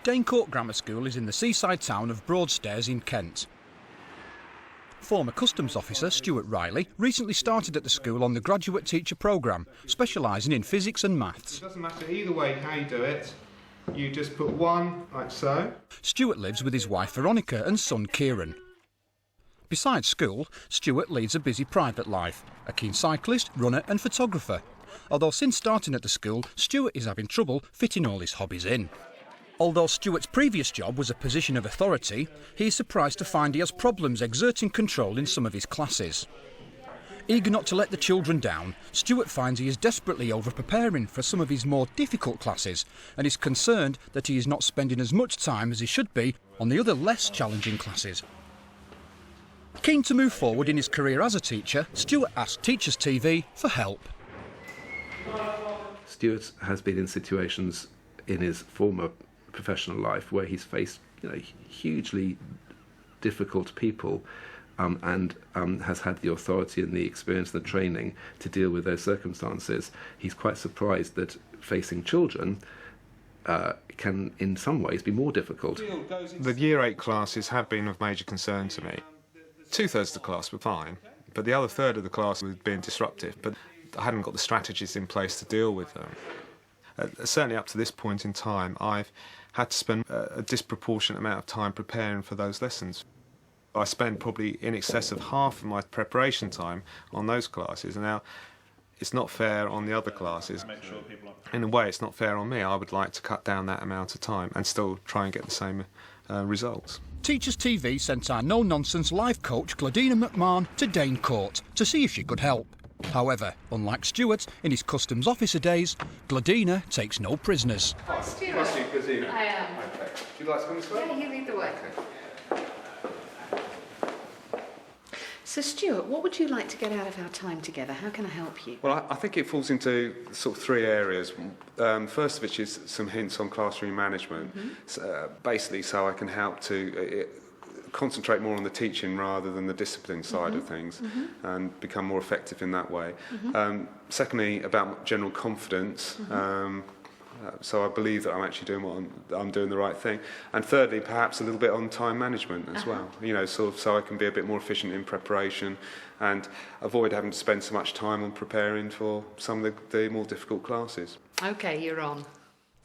Danecourt Grammar School is in the seaside town of Broadstairs in Kent. Former customs officer Stuart Riley recently started at the school on the graduate teacher programme, specialising in physics and maths. It doesn't matter either way how you do it, you just put one like so. Stuart lives with his wife Veronica and son Kieran. Besides school, Stuart leads a busy private life, a keen cyclist, runner and photographer. Although since starting at the school, Stuart is having trouble fitting all his hobbies in. Although Stuart's previous job was a position of authority, he is surprised to find he has problems exerting control in some of his classes. Eager not to let the children down, Stuart finds he is desperately over-preparing for some of his more difficult classes and is concerned that he is not spending as much time as he should be on the other less challenging classes. Keen to move forward in his career as a teacher, Stuart asked Teachers TV for help. Stuart has been in situations in his former professional life where he's faced hugely difficult people and has had the authority and the experience and the training to deal with those circumstances. He's quite surprised that facing children can in some ways be more difficult. The Year 8 classes have been of major concern to me. 2/3 of the class were fine, but the other third of the class was being disruptive, but I hadn't got the strategies in place to deal with them. Certainly up to this point in time, I've had to spend a disproportionate amount of time preparing for those lessons. I spend probably in excess of half of my preparation time on those classes, and now it's not fair on the other classes. In a way, it's not fair on me. I would like to cut down that amount of time and still try and get the same results. Teachers TV sent our no-nonsense live coach Gladina McMahon to Danecourt to see if she could help. However, unlike Stuart in his customs officer days, Gladina takes no prisoners. Stuart. Must be Gladina. I am. Okay. Would you like to come this way? Yeah, you lead the way. Okay. So, Stuart, what would you like to get out of our time together? How can I help you? Well, I think it falls into sort of three areas. First of which is some hints on classroom management, basically so I can help to concentrate more on the teaching rather than the discipline side of things and become more effective in that way. Secondly, about general confidence. So I believe that I'm actually doing I'm doing the right thing. And thirdly, perhaps a little bit on time management as well. Sort of so I can be a bit more efficient in preparation and avoid having to spend so much time on preparing for some of the more difficult classes. OK, you're on.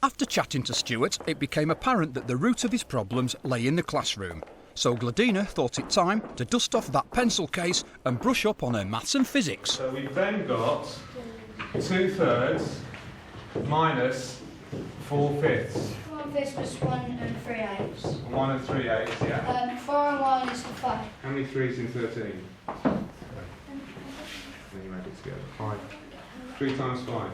After chatting to Stuart, it became apparent that the root of his problems lay in the classroom. So Gladina thought it time to dust off that pencil case and brush up on her maths and physics. So we've then got 2/3 minus 4/5. 4/5 plus 1 3/8. 1 3/8, yeah. 4 and 1 is 5. How many 3's in 13? Then you add it together. 5. 3 times 5.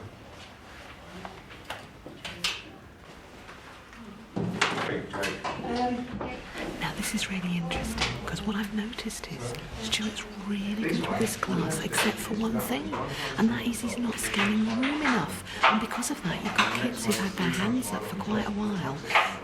Now this is really interesting because what I've noticed is Stuart's really good at this class except for one thing, and that is he's not scanning the room enough, and because of that you've got kids who've had their hands up for quite a while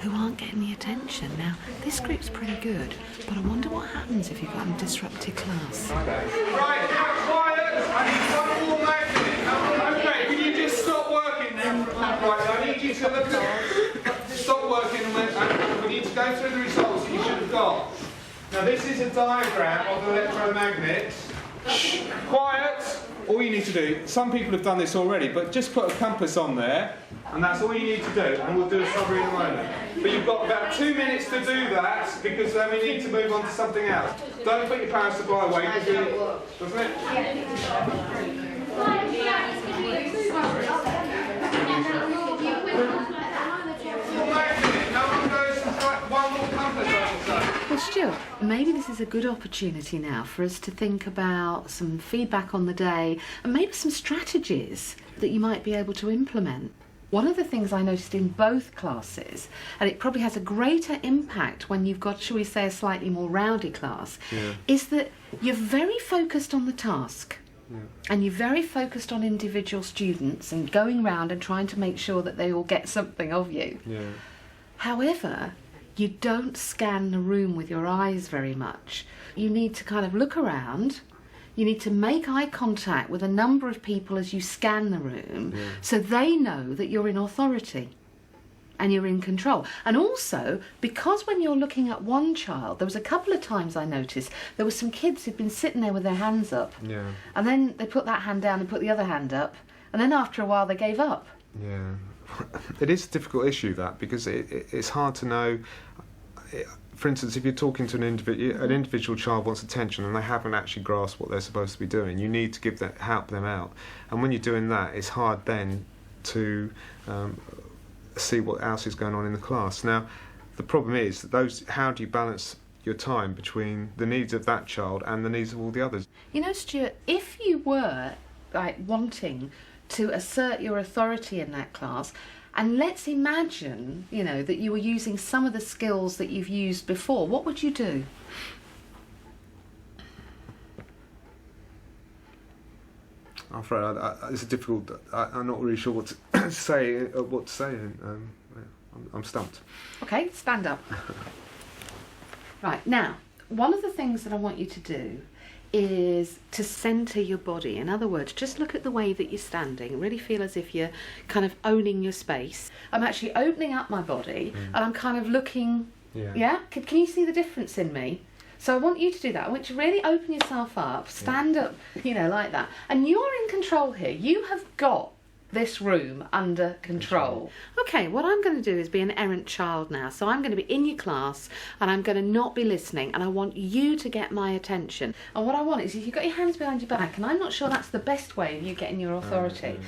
who aren't getting the attention. Now this group's pretty good, but I wonder what happens if you've got a disrupted class. Right, quiet! I need one more magnet. Okay, can you just stop working then? Right, I need you to look at... Stop working and we need to go through the results that you should have got. Now this is a diagram of the electromagnet. Quiet! All you need to do, some people have done this already, but just put a compass on there and that's all you need to do, and we'll do a summary in a moment. But you've got about 2 minutes to do that because then we need to move on to something else. Don't put your power supply away because doesn't it? Well, Stuart, maybe this is a good opportunity now for us to think about some feedback on the day and maybe some strategies that you might be able to implement. One of the things I noticed in both classes, and it probably has a greater impact when you've got, shall we say, a slightly more rowdy class, is that you're very focused on the task. And you're very focused on individual students and going round and trying to make sure that they all get something of you. However, you don't scan the room with your eyes very much. You need to kind of look around. You need to make eye contact with a number of people as you scan the room so they know that you're in authority. and you're in control. And also, because when you're looking at one child, there was a couple of times I noticed there were some kids who'd been sitting there with their hands up, Yeah. and then they put that hand down and put the other hand up, and then after a while they gave up. Yeah. It is a difficult issue, that, because it's hard to know. For instance, if you're talking to an individual child wants attention and they haven't actually grasped what they're supposed to be doing, you need to help them out. And when you're doing that, it's hard then to see what else is going on in the class. Now, the problem is that how do you balance your time between the needs of that child and the needs of all the others? You know, Stuart, if you were wanting to assert your authority in that class, and let's imagine, that you were using some of the skills that you've used before, what would you do? I'm afraid it's difficult. I'm not really sure what to say. I'm stumped. Okay, stand up. Right, now, one of the things that I want you to do is to centre your body. In other words, just look at the way that you're standing. Really feel as if you're kind of owning your space. I'm actually opening up my body and I'm kind of looking. Yeah? Can you see the difference in me? So I want you to do that. I want you to really open yourself up, stand up, like that. And you're in control here. You have got this room under control. Okay, what I'm going to do is be an errant child now. So I'm going to be in your class and I'm going to not be listening, and I want you to get my attention. And what I want is, if you've got your hands behind your back, and I'm not sure that's the best way of you getting your authority.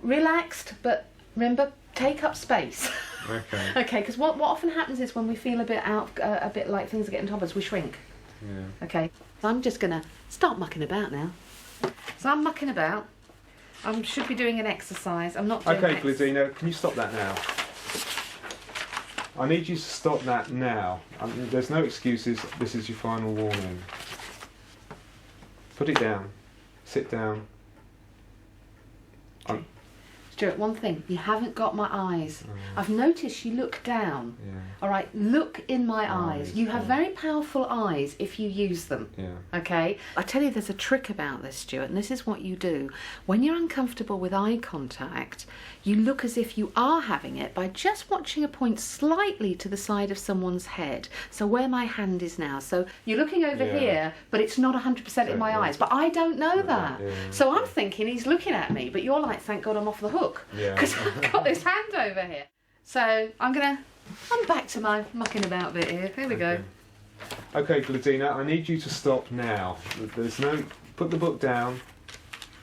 Relaxed, but remember, take up space. Okay. Okay, because what often happens is when we feel a bit like things are getting top of us, we shrink. Yeah. Okay, so I'm just going to start mucking about now. So I'm mucking about. I should be doing an exercise. I'm not doing Okay, Glidina, can you stop that now? I need you to stop that now. There's no excuses. This is your final warning. Put it down. Sit down. Okay. Stuart, one thing, you haven't got my eyes. I've noticed you look down. Yeah. All right, look in my eyes. You have very powerful eyes if you use them. Yeah. Okay? I tell you, there's a trick about this, Stuart, and this is what you do. When you're uncomfortable with eye contact, you look as if you are having it by just watching a point slightly to the side of someone's head. So where my hand is now. So you're looking over here, but it's not 100% in my eyes. But I don't know that. Yeah. So I'm thinking he's looking at me, but you're like, thank God I'm off the hook. Because I've got this hand over here. So I'm back to my mucking about bit here. Here we go. Okay, Glidina, I need you to stop now. Put the book down.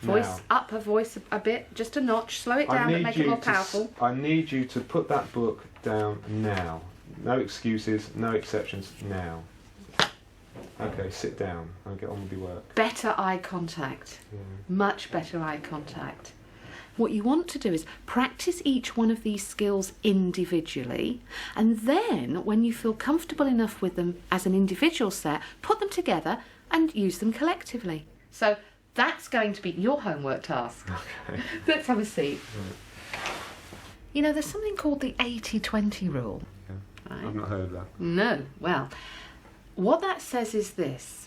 Voice up, voice a bit, just a notch. Slow it down and make it more powerful. I need you to put that book down now. No excuses, no exceptions, now. Okay, sit down. I'll get on with your work. Better eye contact. Much better eye contact. What you want to do is practice each one of these skills individually, and then when you feel comfortable enough with them as an individual set, put them together and use them collectively. So that's going to be your homework task. Okay. Let's have a seat. There's something called the 80-20 rule. Yeah. Right? I've not heard of that. No. Well, what that says is this.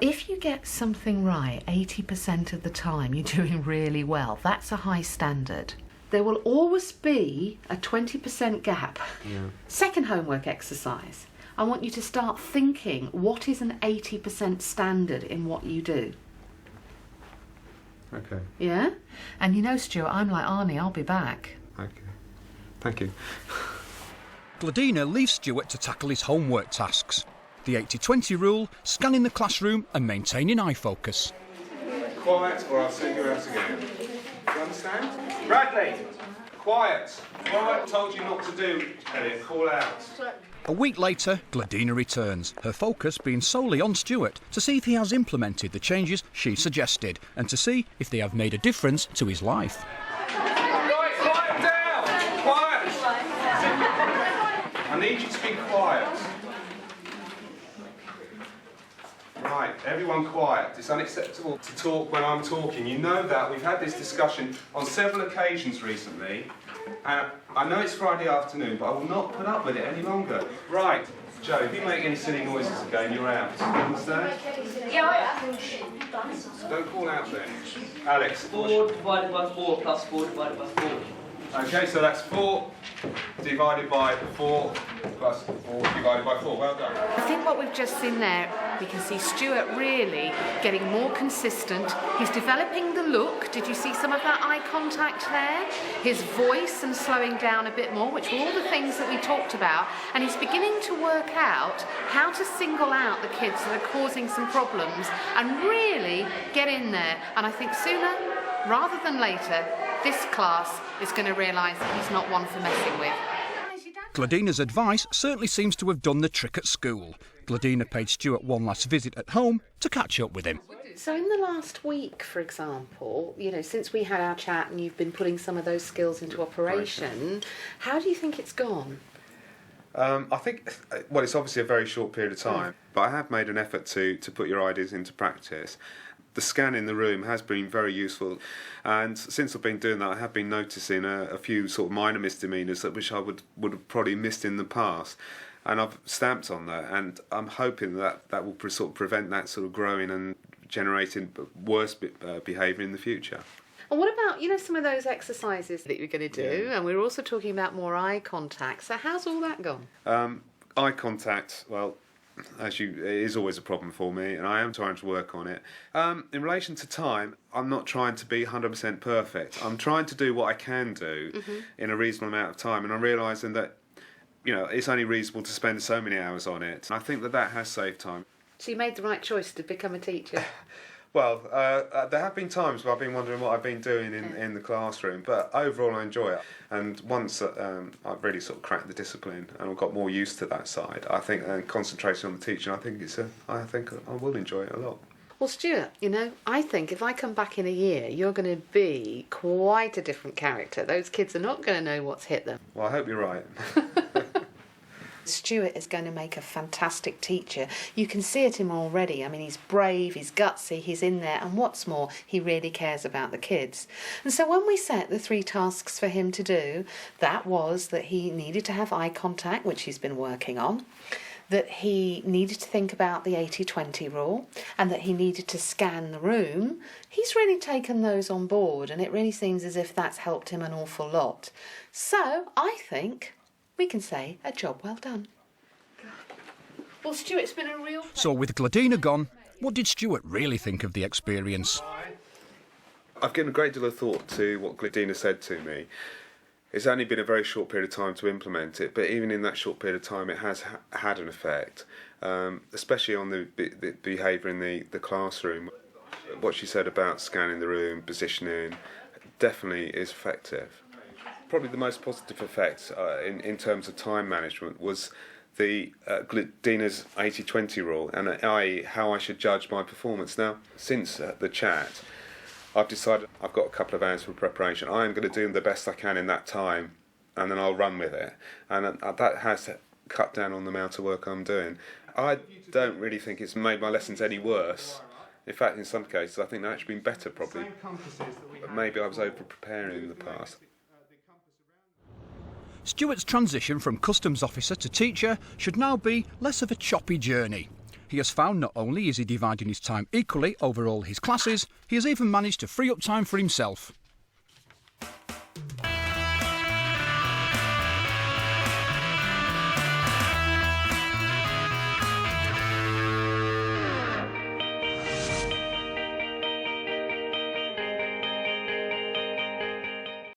If you get something right 80% of the time, you're doing really well. That's a high standard. There will always be a 20% gap. Yeah. Second homework exercise. I want you to start thinking, what is an 80% standard in what you do? Okay. Yeah? And Stuart, I'm like Arnie, I'll be back. Okay. Thank you. Glidina leaves Stuart to tackle his homework tasks. The 80-20 rule, scanning the classroom and maintaining eye focus. Quiet, or I'll send you out again. Do you understand? Bradley! Quiet! What I told you not to do, Elliot. Call out. A week later, Glidina returns, her focus being solely on Stuart to see if he has implemented the changes she suggested and to see if they have made a difference to his life. Right, quiet down! Quiet! I need you to be quiet. Right, everyone quiet. It's unacceptable to talk when I'm talking. You know that. We've had this discussion on several occasions recently. And I know it's Friday afternoon, but I will not put up with it any longer. Right, Joe, if you make any silly noises again, you're out. You understand? Yeah. Don't call out then. Alex. 4 divided by 4 plus 4 divided by 4. Okay, so that's 4 divided by 4 plus 4 divided by 4. Well done. I think what we've just seen there, we can see Stuart really getting more consistent. He's developing the look. Did you see some of that eye contact there? His voice and slowing down a bit more, which were all the things that we talked about. And he's beginning to work out how to single out the kids that are causing some problems and really get in there. And I think sooner rather than later, this class is going to realise that he's not one for messing with. Gladina's advice certainly seems to have done the trick at school. Gladina paid Stuart one last visit at home to catch up with him. So in the last week, for example, you know, since we had our chat and you've been putting some of those skills into operation, how do you think it's gone? I think, well, it's obviously a very short period of time, but I have made an effort to put your ideas into practice. The scan in the room has been very useful, and since I've been doing that, I have been noticing a few sort of minor misdemeanours that which I would have probably missed in the past, and I've stamped on that, and I'm hoping that will sort of prevent that sort of growing and generating worse behaviour in the future. And what about, you know, some of those exercises that you're going to do? Yeah. And we're also talking about more eye contact. So how's all that gone? Eye contact, well, it is always a problem for me, and I am trying to work on it. In relation to time, I'm not trying to be 100% perfect. I'm trying to do what I can do in a reasonable amount of time, and I'm realising that, you know, it's only reasonable to spend so many hours on it. And I think that has saved time. So you made the right choice to become a teacher? Well, there have been times where I've been wondering what I've been doing in the classroom, but overall I enjoy it. And once I've really sort of cracked the discipline and I've got more used to that side, I think, and concentrating on the teaching, I think I will enjoy it a lot. Well, Stuart, you know, I think if I come back in a year, you're going to be quite a different character. Those kids are not going to know what's hit them. Well, I hope you're right. Stuart is going to make a fantastic teacher. You can see it in him already. I mean, he's brave, he's gutsy, he's in there, and what's more, he really cares about the kids. And so when we set the 3 tasks for him to do, that was that he needed to have eye contact, which he's been working on, that he needed to think about the 80-20 rule, and that he needed to scan the room. He's really taken those on board, and it really seems as if that's helped him an awful lot. So I think we can say a job well done. Well, Stuart, it's been a real pleasure. So with Gladina gone, what did Stuart really think of the experience? I've given a great deal of thought to what Gladina said to me. It's only been a very short period of time to implement it, but even in that short period of time it has had an effect, especially on the behaviour in the classroom. What she said about scanning the room, positioning, definitely is effective. Probably the most positive effect in terms of time management was the Gladina's 80-20 rule, and i.e. how I should judge my performance. Now, since the chat, I've decided I've got a couple of hours for preparation. I'm going to do the best I can in that time, and then I'll run with it. And that has cut down on the amount of work I'm doing. I don't really think it's made my lessons any worse. In fact, in some cases, I think they've actually been better, probably. Maybe I was over-preparing in the past. Stuart's transition from customs officer to teacher should now be less of a choppy journey. He has found not only is he dividing his time equally over all his classes, he has even managed to free up time for himself.